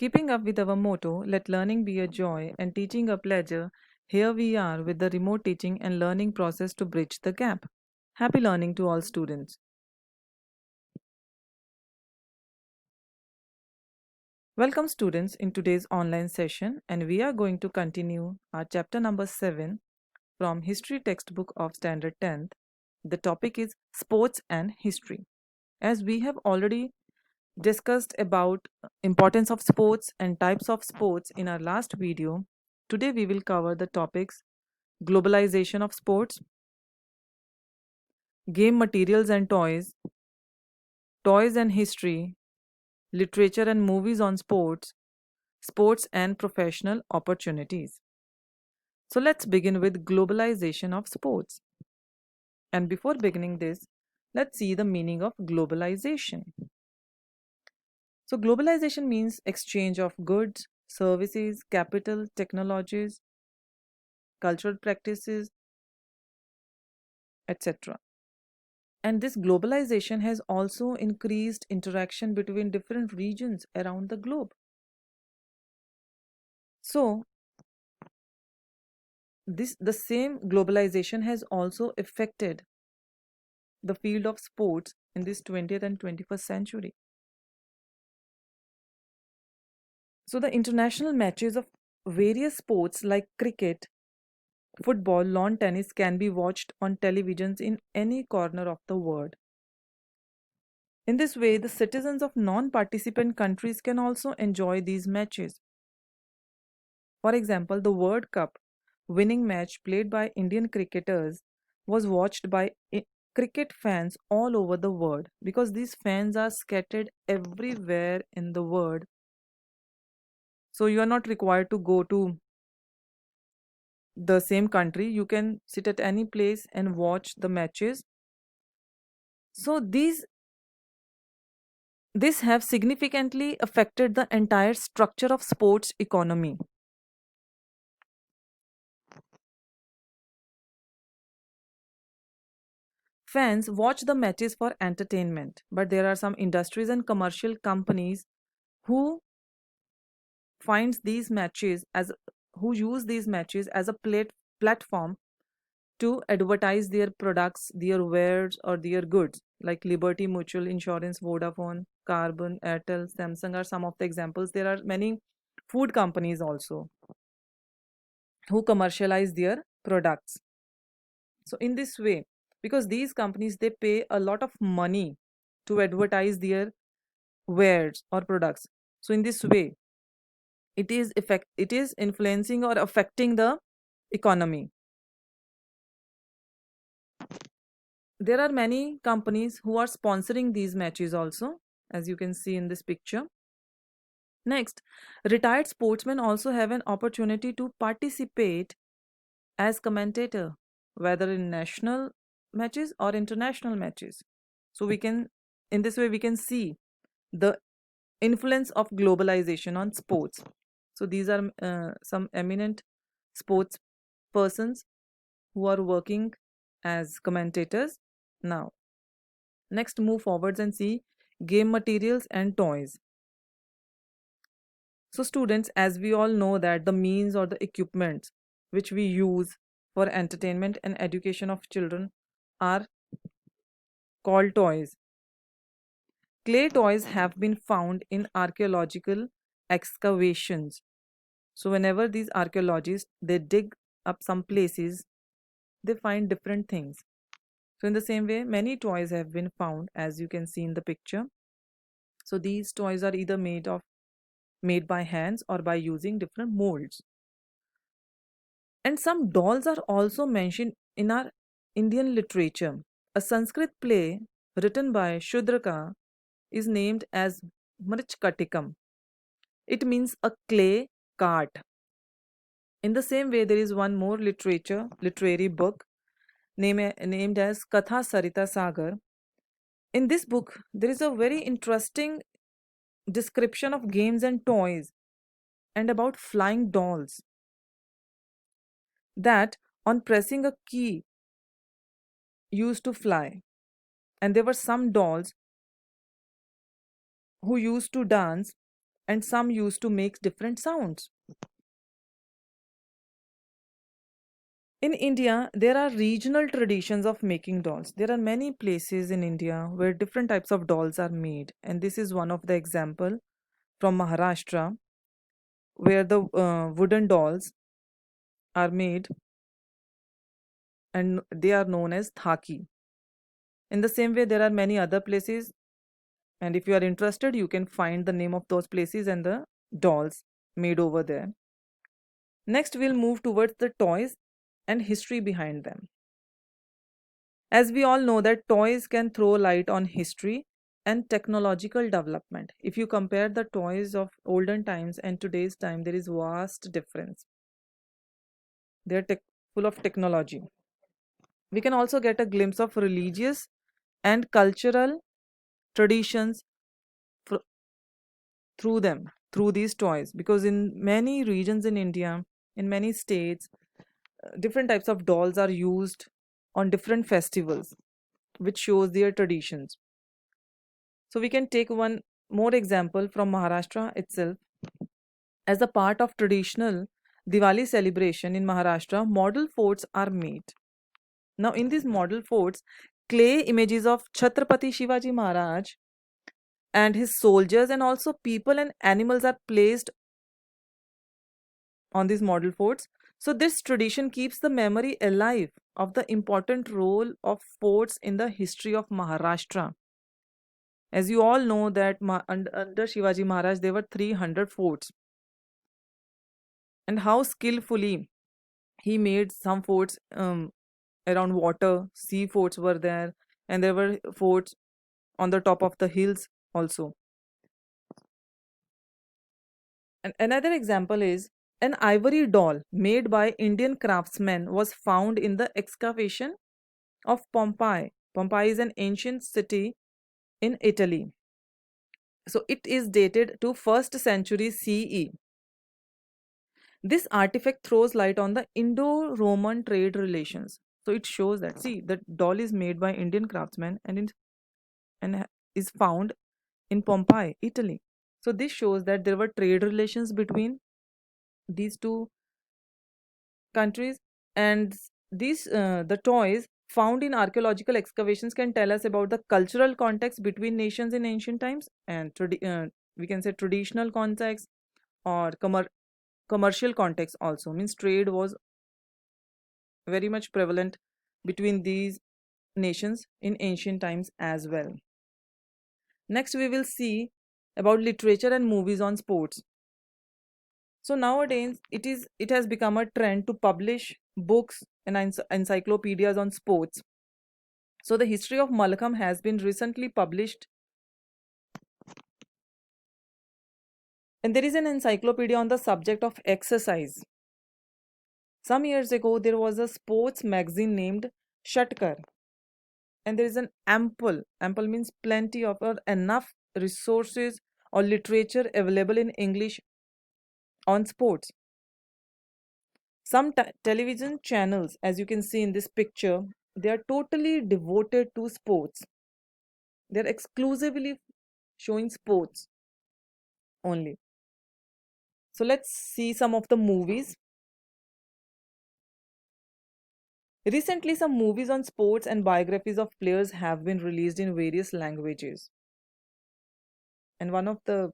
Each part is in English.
Keeping up with our motto, let learning be a joy and teaching a pleasure, here we are with the remote teaching and learning process to bridge the gap. Happy learning to all students. Welcome students in today's online session, and we are going to continue our chapter number 7 from History textbook of Standard 10th. The topic is Sports and History. As we have already discussed about importance of sports and types of sports in our last video, today we will cover the topics globalization of sports, game materials and toys, toys and history, literature and movies on sports, sports and professional opportunities. So let's begin with globalization of sports. And before beginning this, let's see the meaning of globalization. So globalization means exchange of goods, services, capital, technologies, cultural practices, etc. And this globalization has also increased interaction between different regions around the globe. So the same globalization has also affected the field of sports in this 20th and 21st century. So the international matches of various sports like cricket, football, lawn tennis can be watched on televisions in any corner of the world. In this way, the citizens of non-participant countries can also enjoy these matches. For example, the World Cup winning match played by Indian cricketers was watched by cricket fans all over the world because these fans are scattered everywhere in the world. So you are not required to go to the same country. You can sit at any place and watch the matches. So this have significantly affected the entire structure of sports economy. Fans watch the matches for entertainment, but there are some industries and commercial companies who finds these matches as who use these matches as a platform to advertise their products, their wares, or their goods, like Liberty Mutual Insurance, Vodafone, Carbon, Airtel, Samsung are some of the examples. There are many food companies also who commercialize their products. So in this way, because these companies they pay a lot of money to advertise their wares or products. So in this way, it is influencing or affecting the economy. There are many companies who are sponsoring these matches also, as you can see in this picture. Next, retired sportsmen also have an opportunity to participate as commentator, whether in national matches or international matches. So we can, in this way, we can see the influence of globalization on sports. So these are some eminent sports persons who are working as commentators now. Next, move forwards and see game materials and toys. So students, as we all know that the means or the equipments which we use for entertainment and education of children are called toys. Clay toys have been found in archaeological excavations. So whenever these archaeologists they dig up some places, they find different things. So in the same way, many toys have been found, as you can see in the picture. So these toys are either made by hands or by using different molds. And some dolls are also mentioned in our Indian literature. A Sanskrit play written by Shudraka is named as Mrichkatikam. It means a clay cart. In the same way, there is one more literary book named as Katha Sarita Sagar. In this book, there is a very interesting description of games and toys and about flying dolls that on pressing a key used to fly. And there were some dolls who used to dance and some used to make different sounds. In India, there are regional traditions of making dolls. There are many places in India where different types of dolls are made, and this is one of the example from Maharashtra, where the wooden dolls are made and they are known as thaki. In the same way, there are many other places, and if you are interested, you can find the name of those places and the dolls made over there. Next, we'll move towards the toys and history behind them. As we all know that toys can throw light on history and technological development. If you compare the toys of olden times and today's time, there is vast difference. They're full of technology. We can also get a glimpse of religious and cultural traditions fr- through them, through these toys. Because in many regions in India, in many states, different types of dolls are used on different festivals, which shows their traditions. So we can take one more example from Maharashtra itself. As a part of traditional Diwali celebration in Maharashtra, model forts are made. Now, in these model forts, clay images of Chhatrapati Shivaji Maharaj and his soldiers and also people and animals are placed on these model forts. So, this tradition keeps the memory alive of the important role of forts in the history of Maharashtra. As you all know that under Shivaji Maharaj there were 300 forts, and how skillfully he made some forts around water. Sea forts were there, and there were forts on the top of the hills also. And another example is an ivory doll made by Indian craftsmen was found in the excavation of Pompeii. Pompeii is an ancient city in Italy. So it is dated to 1st century CE. This artifact throws light on the Indo-Roman trade relations. So it shows that, see, the doll is made by Indian craftsmen and is found in Pompeii, Italy. So this shows that there were trade relations between these two countries, and these the toys found in archaeological excavations can tell us about the cultural context between nations in ancient times, and we can say traditional context or commercial context also, means trade was very much prevalent between these nations in ancient times as well. Next, we will see about literature and movies on sports. So nowadays, it has become a trend to publish books and encyclopedias on sports. So the history of Malakam has been recently published, and there is an encyclopedia on the subject of exercise. Some years ago, there was a sports magazine named Shatkar, and there is an ample means plenty of or enough resources or literature available in English on sports. Some television channels, as you can see in this picture, they are totally devoted to sports. They're exclusively showing sports only. So let's see some of the movies. Recently, some movies on sports and biographies of players have been released in various languages. And one of the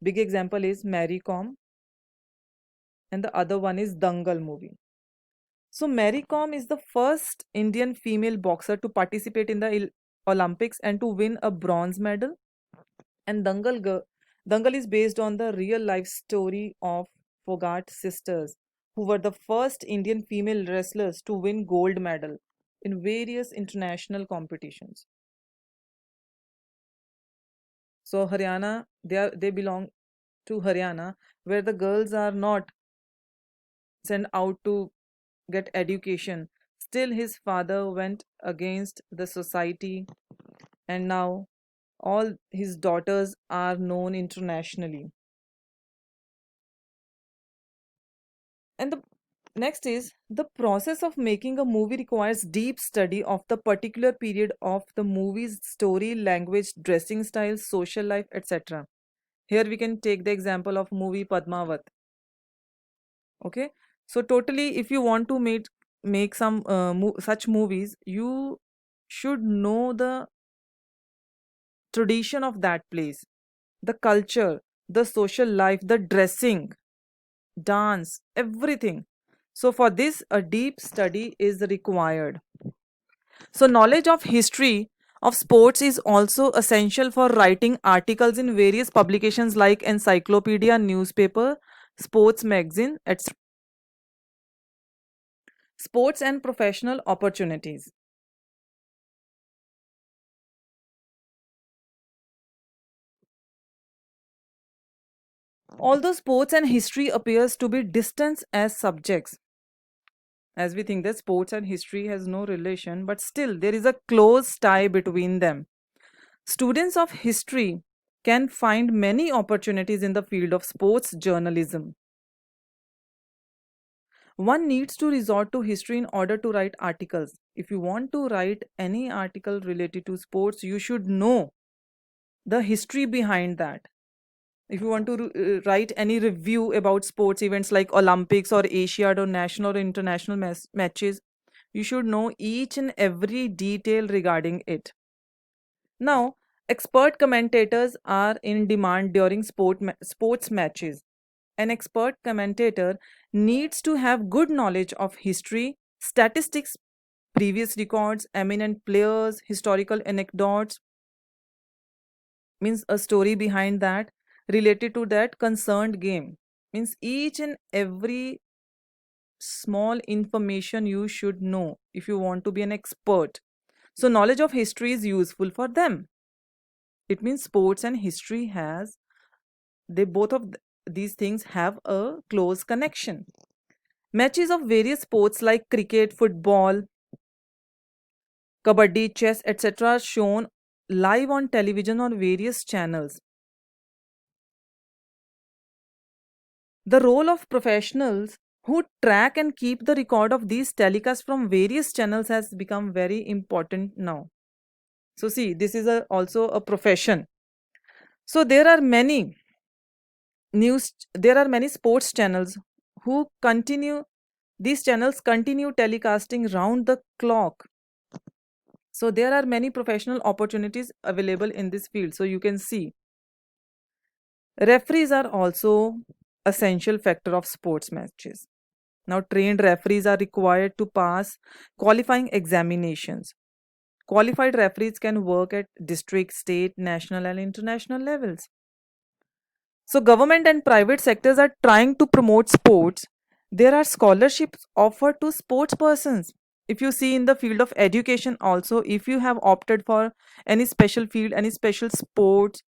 big example is Mary Kom, and the other one is Dangal movie. So Mary Kom is the first Indian female boxer to participate in the Olympics and to win a bronze medal. And Dangal is based on the real life story of Fogart sisters, who were the first Indian female wrestlers to win gold medal in various international competitions. So Haryana, they belong to Haryana, where the girls are not sent out to get education. Still, his father went against the society, and now all his daughters are known internationally. And the next is the process of making a movie requires deep study of the particular period of the movie's story, language, dressing styles, social life, etc. Here we can take the example of movie Padmavat. Okay, so totally, if you want to make some such movies, you should know the tradition of that place, the culture, the social life, the dressing, dance, everything. So for this, a deep study is required. So knowledge of history of sports is also essential for writing articles in various publications like encyclopedia, newspaper, sports magazine, etc. Sports and professional opportunities. Although sports and history appears to be distant as subjects, as we think that sports and history has no relation, but still there is a close tie between them. Students of history can find many opportunities in the field of sports journalism. One needs to resort to history in order to write articles. If you want to write any article related to sports, you should know the history behind that. If you want to write any review about sports events like Olympics or Asiad or national or international matches, you should know each and every detail regarding it. Now, expert commentators are in demand during sports matches. An expert commentator needs to have good knowledge of history, statistics, previous records, eminent players, historical anecdotes, means a story behind that related to that concerned game. Means each and every small information you should know if you want to be an expert. So knowledge of history is useful for them. It means sports and history has, they both of these things have a close connection. Matches of various sports like cricket, football, kabaddi, chess, etc. are shown live on television on various channels. The role of professionals who track and keep the record of these telecasts from various channels has become very important now. So see, this is also a profession. So there are many sports channels who continue, these channels continue telecasting round the clock. So there are many professional opportunities available in this field. So you can see referees are also essential factor of sports matches. Now trained referees are required to pass qualifying examinations. Qualified referees can work at district, state, national and international levels. So government and private sectors are trying to promote sports. There are scholarships offered to sports persons. If you see in the field of education also, if you have opted for any special field, any special sports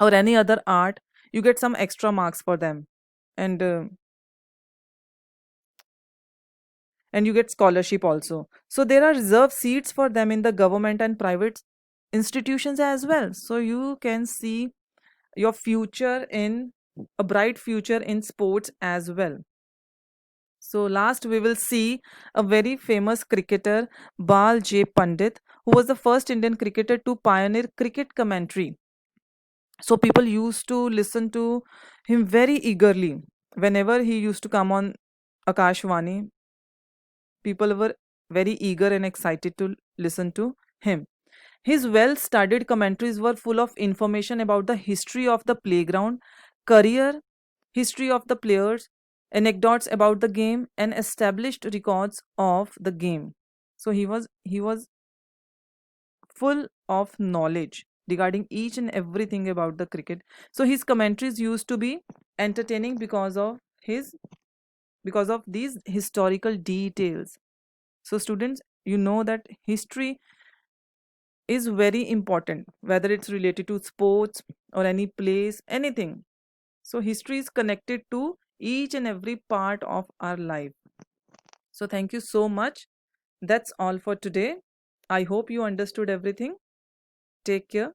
or any other art, you get some extra marks for them. And and you get scholarship also. So there are reserved seats for them in the government and private institutions as well. So you can see your future in a bright future in sports as well. So last we will see a very famous cricketer, Bal J. Pandit, who was the first Indian cricketer to pioneer cricket commentary. So people used to listen to him very eagerly. Whenever he used to come on Akashvani, people were very eager and excited to listen to him. His well studied commentaries were full of information about the history of the playground, career, history of the players, anecdotes about the game, and established records of the game. So he was full of knowledge regarding each and everything about the cricket. So his commentaries used to be entertaining because of these historical details. So students, you know that history is very important, whether it's related to sports or any place, anything. So history is connected to each and every part of our life. So thank you so much. That's all for today. I hope you understood everything. Take care.